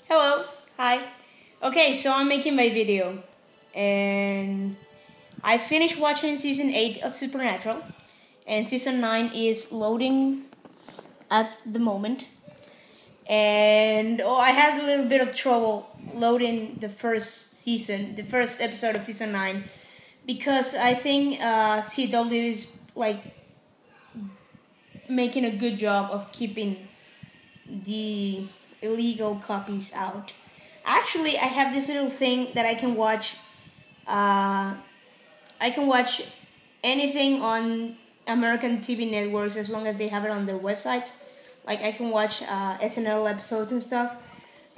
Hello, hi. Okay, so I'm making my video, and I finished watching season 8 of Supernatural, and season 9 is loading at the moment. And I had a little bit of trouble loading the first episode of season 9, because I think CW is like making a good job of keeping the illegal copies out. Actually, I have this little thing that I can watch. I can watch anything on American TV networks as long as they have it on their websites. Like I can watch SNL episodes and stuff.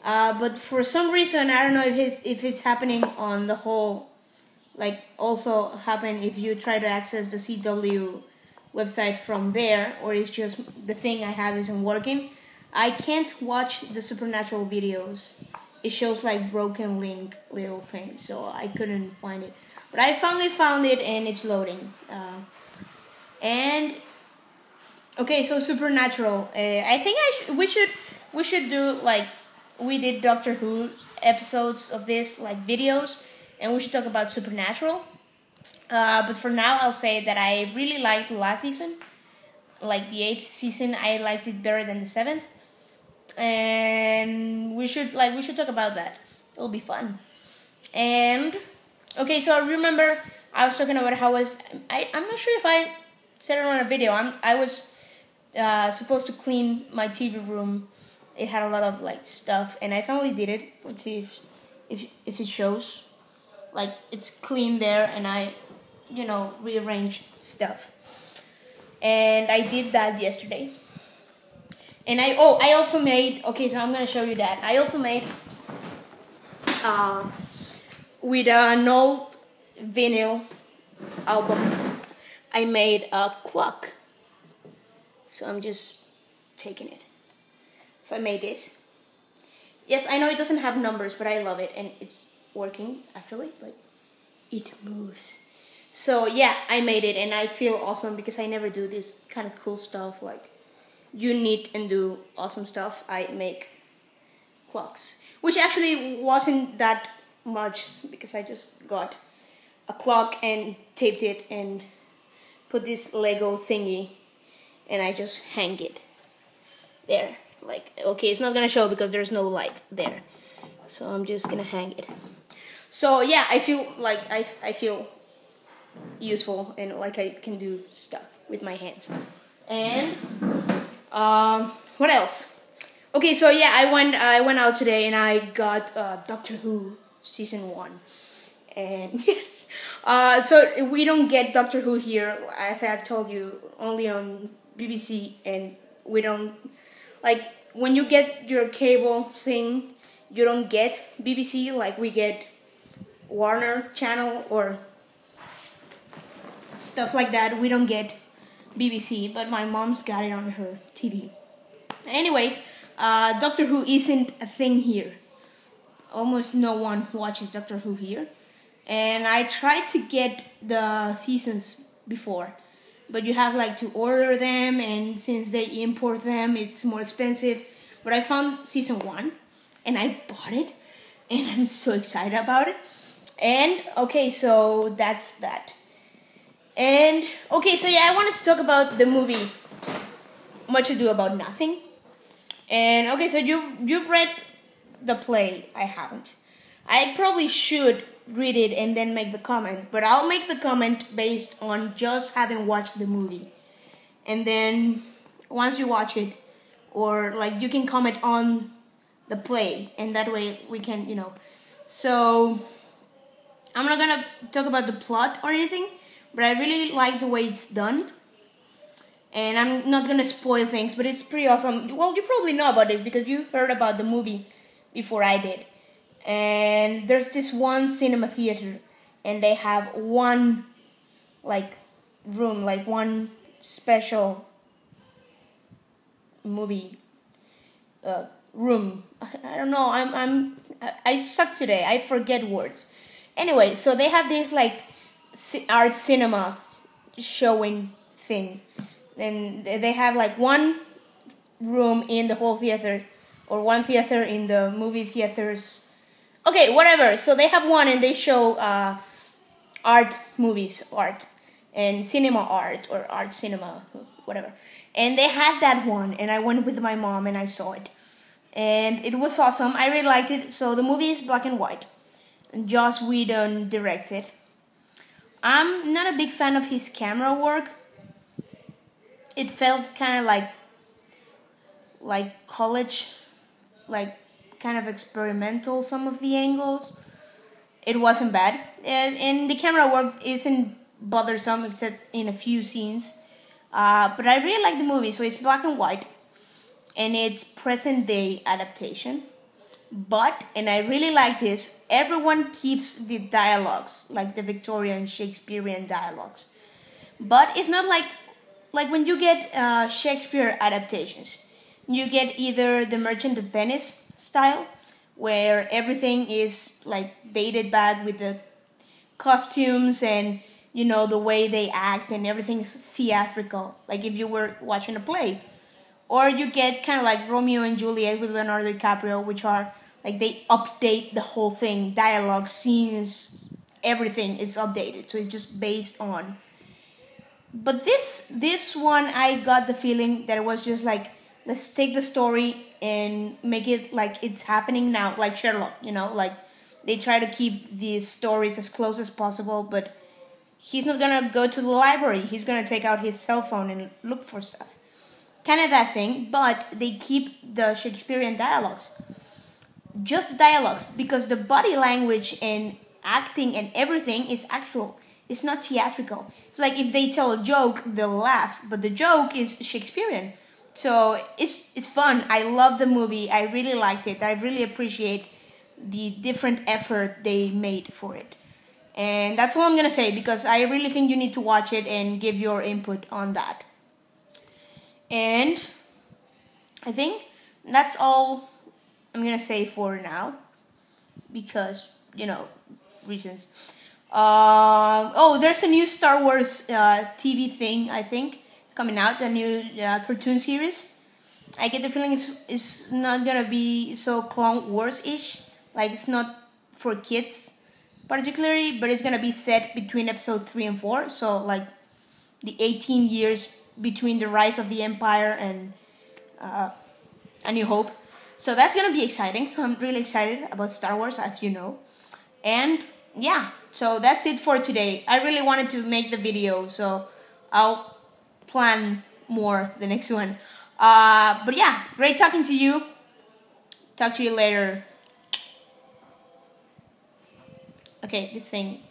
But for some reason, I don't know if it's happening on the whole. Like also happening if you try to access the CW website from there, or it's just the thing I have isn't working. I can't watch the Supernatural videos. It shows like broken link little thing, so I couldn't find it. But I finally found it and it's loading. And okay, so Supernatural. I think we should do like we did Doctor Who episodes of this, like videos, and we should talk about Supernatural. But for now, I'll say that I really liked the last season. Like the 8th season, I liked it better than the 7th. And we should talk about that. It'll be fun. And okay, so I remember I was talking about how I'm not sure if I said it on a video. I was supposed to clean my TV room. It had a lot of like stuff, and I finally did it. Let's see if it shows. Like it's clean there, and I rearranged stuff. And I did that yesterday. And I also made, okay, so I'm gonna show you that. I also made with an old vinyl album, I made a clock. So I'm just taking it. So I made this. Yes, I know it doesn't have numbers, but I love it, and it's working actually. Like it moves. So yeah, I made it, and I feel awesome because I never do this kind of cool stuff like you knit and do awesome stuff. I make clocks, which actually wasn't that much because I just got a clock and taped it and put this Lego thingy, and I just hang it there. Like, okay, it's not gonna show because there's no light there, so I'm just gonna hang it. So yeah, I feel like I feel useful and like I can do stuff with my hands. And what else? Okay, so yeah, I went out today and I got Doctor Who season 1. And yes, so we don't get Doctor Who here, as I have told you, only on BBC, and we don't, like, when you get your cable thing, you don't get BBC, like we get Warner Channel or stuff like that. We don't get BBC, but my mom's got it on her TV. Anyway, Doctor Who isn't a thing here. Almost no one watches Doctor Who here. And I tried to get the seasons before, but you have like to order them, and since they import them, it's more expensive. But I found season 1, and I bought it, and I'm so excited about it. And okay, so that's that. And okay, so yeah, I wanted to talk about the movie Much Ado About Nothing. And okay, so you've read the play. I haven't. I probably should read it and then make the comment, but I'll make the comment based on just having watched the movie. And then once you watch it, or like you can comment on the play, and that way we can, So I'm not gonna talk about the plot or anything, but I really like the way it's done. And I'm not gonna spoil things, but it's pretty awesome. Well, you probably know about this because you heard about the movie before I did. And there's this one cinema theater, and they have one like room, like one special movie room. I don't know. I suck today. I forget words. Anyway, so they have this like art cinema showing thing, and they have like one room in the whole theater or one theater in the movie theaters. Okay, whatever. So they have one and they show art movies, art and cinema art or art cinema, whatever. And they had that one, and I went with my mom and I saw it, and it was awesome. I really liked it. So the movie is black and white, and Joss Whedon directed. I'm not a big fan of his camera work. It felt kind of like college, like kind of experimental, some of the angles. It wasn't bad, and the camera work isn't bothersome except in a few scenes. But I really like the movie. So it's black and white, and it's present day adaptation. But, and I really like this, everyone keeps the dialogues, like the Victorian Shakespearean dialogues. But it's not like when you get Shakespeare adaptations. You get either the Merchant of Venice style, where everything is like dated back with the costumes and, you know, the way they act, and everything's theatrical, like if you were watching a play. Or you get kind of like Romeo and Juliet with Leonardo DiCaprio, which are like they update the whole thing, dialogue, scenes, everything is updated. So it's just based on. But this one, I got the feeling that it was just like, let's take the story and make it like it's happening now, like Sherlock, you know, like they try to keep these stories as close as possible, but he's not gonna go to the library. He's gonna take out his cell phone and look for stuff. Kind of that thing, but they keep the Shakespearean dialogues. Just the dialogues, because the body language and acting and everything is actual. It's not theatrical. It's like if they tell a joke, they'll laugh, but the joke is Shakespearean. So it's fun. I love the movie. I really liked it. I really appreciate the different effort they made for it. And that's all I'm going to say, because I really think you need to watch it and give your input on that. And I think that's all I'm going to say for now, because, you know, reasons. There's a new Star Wars TV thing, I think, coming out, a new cartoon series. I get the feeling it's not going to be so Clone Wars-ish. Like, it's not for kids particularly, but it's going to be set between episode 3 and 4. So, like, the 18 years between the rise of the Empire and A New Hope. So that's going to be exciting. I'm really excited about Star Wars, as you know. And yeah, so that's it for today. I really wanted to make the video, so I'll plan more the next one. But yeah, great talking to you. Talk to you later. Okay, this thing.